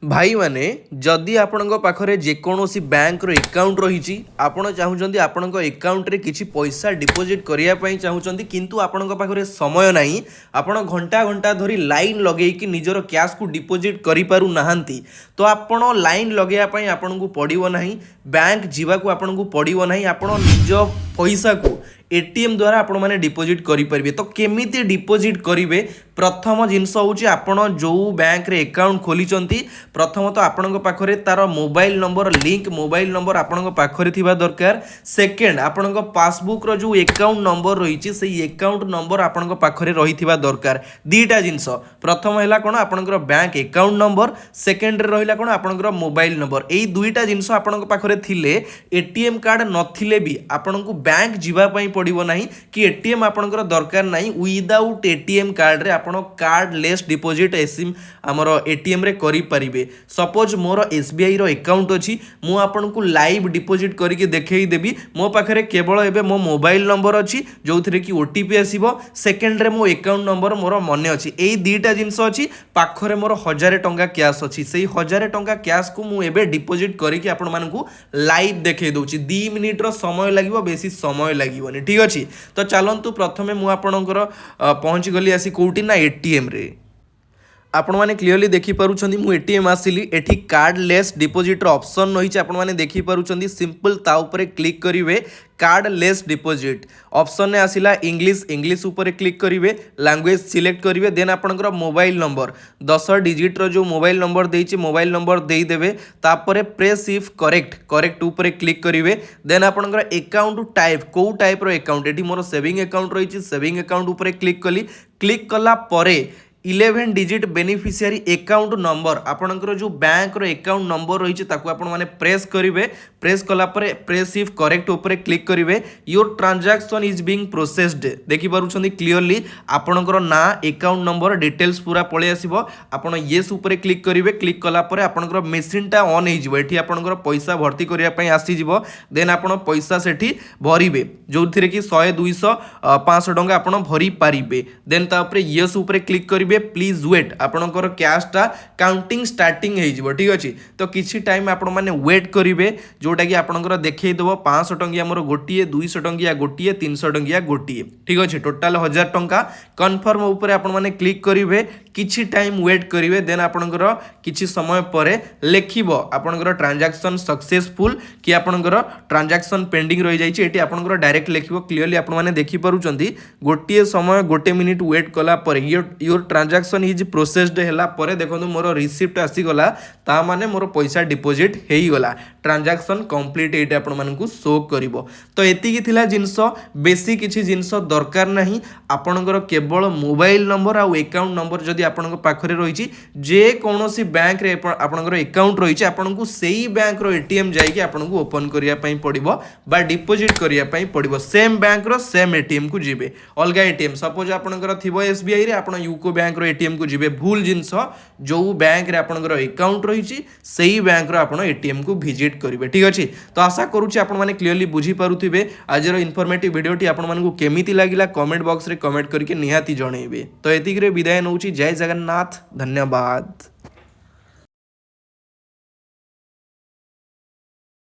भाई माने जदि आपण पाखरे जेकोसी बैंक एकाउंट रही आपण चाहूँगी आपण एकाउंट रे किछि पैसा डिपोजिट करने चाहूँगी किंतु आपण पाखरे समय नहीं आपण घंटा घंटा धरी लाइन लगे कि निजर कैश को डिपोजिट करि पारु नाहंती तो आपण लाइन लगे आपण को पड़ो ना बैंक जीवा को आपण को पड़ो ना आपण निज पैसा को एटीएम द्वारा आपण माने डिपोजिट करें तो केमिति डिपोजिट करेंगे प्रथम जिनस हूँ आपण जो बैंक रे अकाउंट खोली प्रथम तो आपण पाखरे तार mobile number link mobile number आपण पाखरे थिबा दरकार। सेकेंड आपण पासबुक रो जो अकाउंट नंबर रही से अकाउंट नंबर आपण पाखरे रही थिबा दरकार। दीटा जिनस प्रथम है कौन आपण बैंक अकाउंट नंबर सेकेंड रे रहिला कौन आपण मोबाइल नंबर यही दुईटा जिनस आपण पाखरे थिले एटीएम कार्ड नथिले भी आपण को बैंक जीवा पई पड़ो ना कि एटीएम आपंकर दरकार ना विदाउट एटीएम कार्ड रे आपण कार्ड लेस डिपोजिट एसिम आमर एटीएम रे करि परिबे। सपोज मोर एसबीआई रो अकाउंट अछि मु आपन को लाइव डिपोजिट करके देखै देबी मो पाखरे केवल एबे मो मोबाइल नंबर अछि जोथिरे कि ओटीपी आसीबो सेकेंड रे मो अकाउंट नंबर मोर मने अछि एई दीटा जिंस अछि पाखरे मोर 1000 टंका कैश अछि सेई 1000 टंका कैश को मु एबे डिपोजिट करके आपण मानकू लाइव देखै दउछि 2 मिनिट रो समय लागिवो बेसी समय लागिवोनी ठीक अछि। तो चलंतु प्रथमे मु आपणकर पहुँची गली आसी कोउटी ना एटीएम रे आपण माने क्लियरली देखि पारुछंदी मु एटीएम आसिली एठी कार्ड लेस डिपोजिट रो ऑप्शन रही आपण माने देखि पारुछंदी सिंपल ता ऊपर क्लिक करिवे कार्ड लेस डिपोजिट ऑप्शन ने आसिला इंग्लिश ऊपर क्लिक करिवे लैंग्वेज सिलेक्ट करिवे देन आपनकर मोबाइल नंबर 10 डिजिट रो जो मोबाइल नंबर देइछि मोबाइल नंबर देई देबे तापरे प्रेस इफ करेक्ट ऊपर क्लिक करिवे देन आपनकर अकाउंट टाइप को टाइप रो अकाउंट एठी मोर सेविंग अकाउंट रही सेविंग अकाउंट ऊपर क्लिक कली क्लिक कला परे 11 डिजिट बेनिफिशियरी अकाउंट नंबर आपनकर जो बैंक रो अकाउंट नंबर रही ताकू आपण माने प्रेस करिवे प्रेस कला परे प्रेस इफ करेक्ट ऊपर क्लिक करिवे your transaction is being processed देखि पारुछंदी क्लियरली आपनकर ना अकाउंट नंबर डिटेल्स पूरा पळे आसीबो आपण येस ऊपर क्लिक करिवे क्लिक कला परे आपनकर मशीन टा ऑन हे जिवो एठी आपनकर पैसा भर्ती करिया पई आसी जिवो देन आपण पैसा सेठी भरिबे जोथिरे कि 100 200 500 टंका आपण भरी पारिबे देन ता ऊपर येस ऊपर क्लिक करिवे प्लीज वेट आपनकर कैश टा काउंटिंग स्टार्टिंग हे जिवो ठीक अछि। तो किछि टाइम आपण माने वेट करिवे जोटा कि आपनकर देखै देबो 500 टंकिया मोर गोटिए 200 टंकिया गोटिए 300 टंकिया गोटिए ठीक अछि टोटल 1000 टंका कन्फर्म ऊपर आपण माने क्लिक करिवे किछि टाइम वेट करिवे देन आपनकर किछि समय परे लेखिबो आपनकर ट्रांजैक्शन सक्सेसफुल कि आपनकर ट्रांजैक्शन पेंडिंग रहि जाइछि एटी आपनकर डायरेक्ट लेखिबो क्लियरली आपण माने देखि पारुचंदी गोटिए समय गोटे मिनिट वेट कला परे योर ट्रांजैक्शन इज प्रोसेस्ड हैला परे देखंतु मोर रिसिप्ट आसी गला ता माने मोर पैसा डिपोजिट हेई गला ट्रांजैक्शन कंप्लीट एटा आपण मानकू शो करिवो। तो एतिकी थिला जिंस बेसी किछि जिंस दरकार नाही आपणकर केवल मोबाइल नंबर आ अकाउंट नंबर जदि आपणक पाखरे रहिछि जे कोनोसी बैंक रे आपणकर अकाउंट रहिछि आपणकू सेही बैंक रो एटीएम जाई कि आपणकू ओपन करिया पई पड़िबो बा डिपोजिट करिया पई पड़िबो सेम बैंक रो सेम एटीएम को जिबे अलगा एटीएम सपोज आपणकर थिबो एसबीआई रे आपण यूको बैंक रो एटीएम को जिबे भूल जिंस जो बैंक रे आपणकर अकाउंट रहिछि सेही बैंक रो आपण एटीएम को विजिट करिवे ठीक अछि। तो आशा करूछि आपण माने क्लियरली बुझी पारुथिबे आज रो इन्फॉर्मेटिव वीडियोटी आपण मानकू केमिति लागिला कमेंट बॉक्स रे कमेंट करके निहाती जणैबे। तो एतिकरे विदाय नउछि जय जगन्नाथ धन्यवाद।